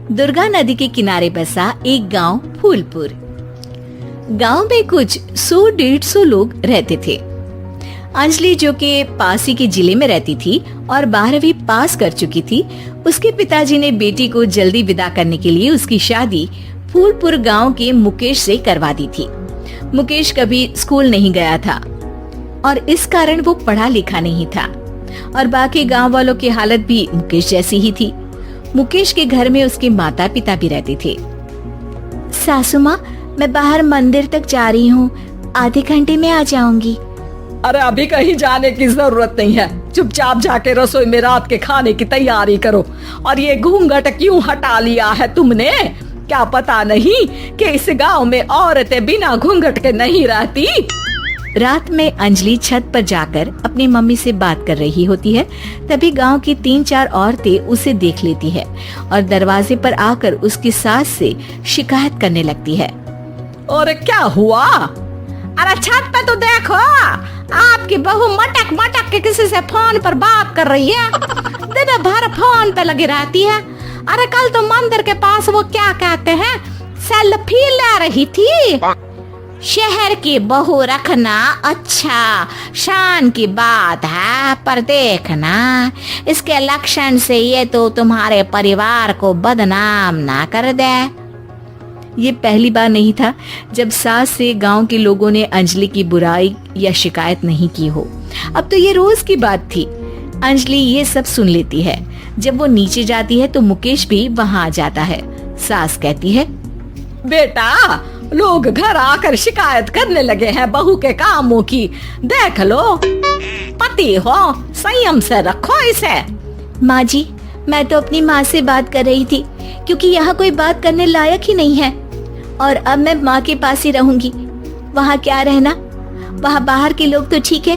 दुर्गा नदी के किनारे बसा एक गांव फूलपुर। गांव में कुछ 100-150 लोग रहते थे। अंजलि जो कि पास ही के जिले में रहती थी और 12वीं पास कर चुकी थी, उसके पिताजी ने बेटी को जल्दी विदा करने के लिए उसकी शादी फूलपुर गांव के मुकेश से करवा दी थी। मुकेश कभी स्कूल नहीं गया था और इस कारण वो पढ़ा लिखा नहीं था और बाकी गांव वालों की हालत भी मुकेश जैसी ही थी। मुकेश के घर में उसके माता पिता भी रहते थे। सासू माँ, मैं बाहर मंदिर तक जा रही हूँ, आधे घंटे में आ जाऊंगी। अरे अभी कहीं जाने की जरूरत नहीं है, चुपचाप जाके रसोई में रात के खाने की तैयारी करो। और ये घूंघट क्यों हटा लिया है तुमने? क्या पता नहीं कि इस गांव में औरतें बिना घूंघट के नहीं रहती? रात में अंजलि छत पर जाकर अपनी मम्मी से बात कर रही होती है। तभी गांव की 3-4 औरतें उसे देख लेती है और दरवाजे पर आकर उसकी सास से शिकायत करने लगती है। और क्या हुआ? अरे छत पे तो देखो, आपकी बहू मटक मटक के किसी से फोन पर बात कर रही है। दिन भर फोन पे लगी रहती है। अरे कल तो मंदिर के पास वो क्या कहते हैं, सेल्फी ले रही थी। शहर की बहू रखना अच्छा शान की बात है, पर देखना इसके लक्षण से ये तो तुम्हारे परिवार को बदनाम ना कर दे। ये पहली बार नहीं था जब सास से गांव के लोगों ने अंजलि की बुराई या शिकायत नहीं की हो। अब तो ये रोज की बात थी। अंजलि ये सब सुन लेती है। जब वो नीचे जाती है तो मुकेश भी वहाँ आ जाता है। सास कहती है, बेटा लोग घर आकर शिकायत करने लगे हैं बहू के कामों की, देख लो। पति हो, संयम से रखो इसे। माँ जी, मैं तो अपनी माँ से बात कर रही थी क्योंकि यहाँ कोई बात करने लायक ही नहीं है और अब मैं माँ के पास ही रहूंगी। वहाँ क्या रहना, वहाँ बाहर के लोग तो ठीक है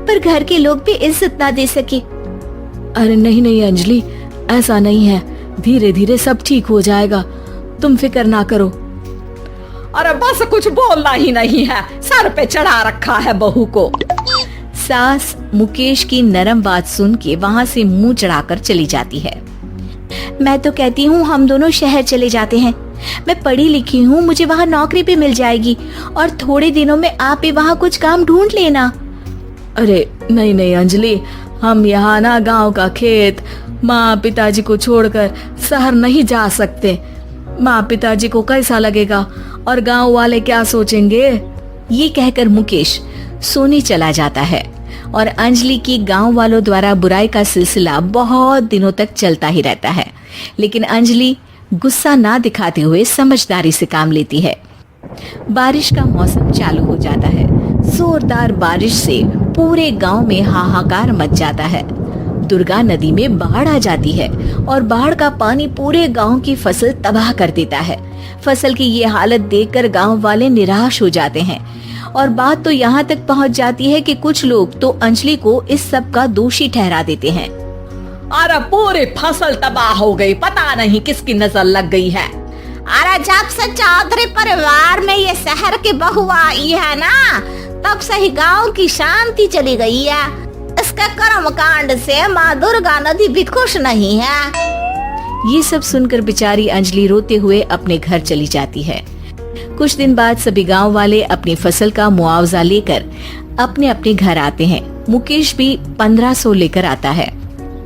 पर घर के लोग भी इज्जत ना दे सके। अरे नहीं नहीं अंजलि, ऐसा नहीं है, धीरे धीरे सब ठीक हो जाएगा, तुम फिक्र ना करो। अरे बस कुछ बोलना ही नहीं है, सर पे चढ़ा रखा है बहू को। सास मुकेश की नरम बात सुन के वहाँ से मुंह चढ़ाकर चली जाती है। मैं तो कहती हूँ हम दोनों शहर चले जाते हैं। मैं पढ़ी लिखी हूँ, मुझे वहाँ नौकरी भी मिल जाएगी और थोड़े दिनों में आप भी वहाँ कुछ काम ढूंढ लेना। अरे नहीं नहीं अंजलि, हम यहाँ ना गांव का खेत, माँ पिताजी को छोड़कर शहर नहीं जा सकते। माँ पिताजी को कैसा लगेगा और गांव वाले क्या सोचेंगे? ये कहकर मुकेश सोने चला जाता है और अंजलि की गांव वालों द्वारा बुराई का सिलसिला बहुत दिनों तक चलता ही रहता है। लेकिन अंजलि गुस्सा ना दिखाते हुए समझदारी से काम लेती है। बारिश का मौसम चालू हो जाता है। जोरदार बारिश से पूरे गांव में हाहाकार मच जाता है। दुर्गा नदी में बाढ़ आ जाती है और बाढ़ का पानी पूरे गांव की फसल तबाह कर देता है। फसल की ये हालत देखकर गांव वाले निराश हो जाते हैं और बात तो यहाँ तक पहुँच जाती है कि कुछ लोग तो अंजलि को इस सब का दोषी ठहरा देते हैं। अरे पूरी फसल तबाह हो गई, पता नहीं किसकी नजर लग गई है। अरे जब से चौधरी परिवार में ये शहर की बहू आई है ना, तब से ही गांव की शांति चली गई है। इसके कर्म कांड से माँ दुर्गा नदी भी खुश नहीं है। ये सब सुनकर बेचारी अंजलि रोते हुए अपने घर चली जाती है। कुछ दिन बाद सभी गांव वाले अपनी फसल का मुआवजा लेकर अपने अपने घर आते हैं। मुकेश भी 1500 लेकर आता है।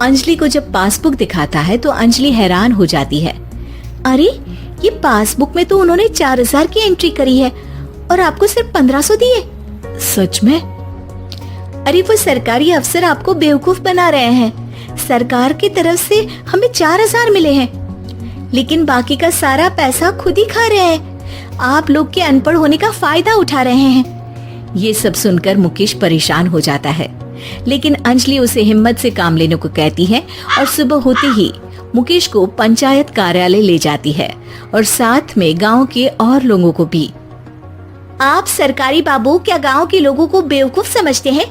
अंजलि को जब पासबुक दिखाता है तो अंजलि हैरान हो जाती है। अरे ये पासबुक में तो उन्होंने 4000 की एंट्री करी है और आपको सिर्फ 1500 दिए। सच में? अरे वो सरकारी अफसर आपको बेवकूफ बना रहे हैं। सरकार की तरफ से हमें 4000 मिले हैं लेकिन बाकी का सारा पैसा खुद ही खा रहे हैं। आप लोग के अनपढ़ होने का फायदा उठा रहे हैं। ये सब सुनकर मुकेश परेशान हो जाता है लेकिन अंजलि उसे हिम्मत से काम लेने को कहती है और सुबह होते ही मुकेश को पंचायत कार्यालय ले जाती है और साथ में गांव के और लोगों को भी। आप सरकारी बाबू क्या गांव के लोगों को बेवकूफ समझते हैं?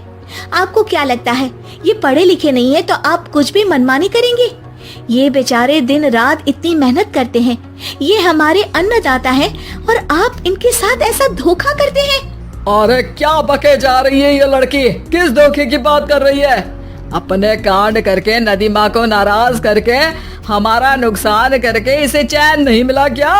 आपको क्या लगता है ये पढ़े लिखे नहीं है तो आप कुछ भी मनमानी करेंगे? ये बेचारे दिन रात इतनी मेहनत करते हैं, ये हमारे अन्नदाता हैं और आप इनके साथ ऐसा धोखा करते हैं। अरे क्या बके जा रही है ये लड़की, किस धोखे की बात कर रही है? अपने कांड करके नदी माँ को नाराज करके हमारा नुकसान करके इसे चैन नहीं मिला क्या?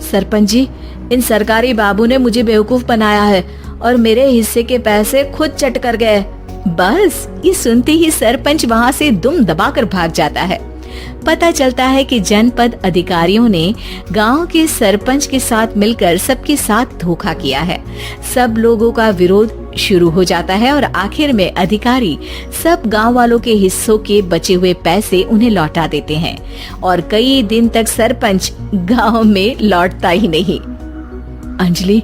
सरपंच जी, इन सरकारी बाबू ने मुझे बेवकूफ बनाया है और मेरे हिस्से के पैसे खुद चट कर गए। बस ये सुनते ही सरपंच वहाँ से दुम दबाकर भाग जाता है। पता चलता है कि जनपद अधिकारियों ने गांव के सरपंच के साथ मिलकर सबके साथ धोखा किया है। सब लोगों का विरोध शुरू हो जाता है और आखिर में अधिकारी सब गांव वालों के हिस्सों के बचे हुए पैसे उन्हें लौटा देते हैं और कई दिन तक सरपंच गांव में लौटता ही नहीं। अंजलि,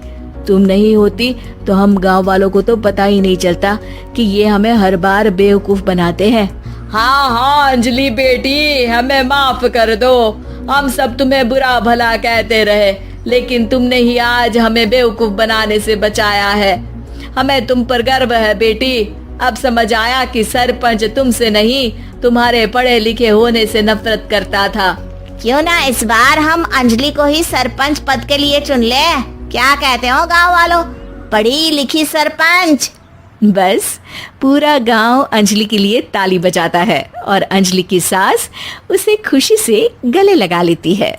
तुम नहीं होती तो हम गांव वालों को तो पता ही नहीं चलता कि ये हमें हर बार बेवकूफ बनाते हैं। हाँ हाँ अंजलि बेटी, हमें माफ कर दो। हम सब तुम्हें बुरा भला कहते रहे, लेकिन तुमने ही आज हमें बेवकूफ बनाने से बचाया है। हमें तुम पर गर्व है बेटी। अब समझ आया कि सरपंच तुमसे नहीं, तुम्हारे पढ़े लिखे होने से नफरत करता था। क्यों ना इस बार हम अंजलि को ही सरपंच पद के लिए चुन ले? क्या कहते हो गांव वालों? पढ़ी लिखी सरपंच। बस पूरा गांव अंजलि के लिए ताली बजाता है और अंजलि की सास उसे खुशी से गले लगा लेती है।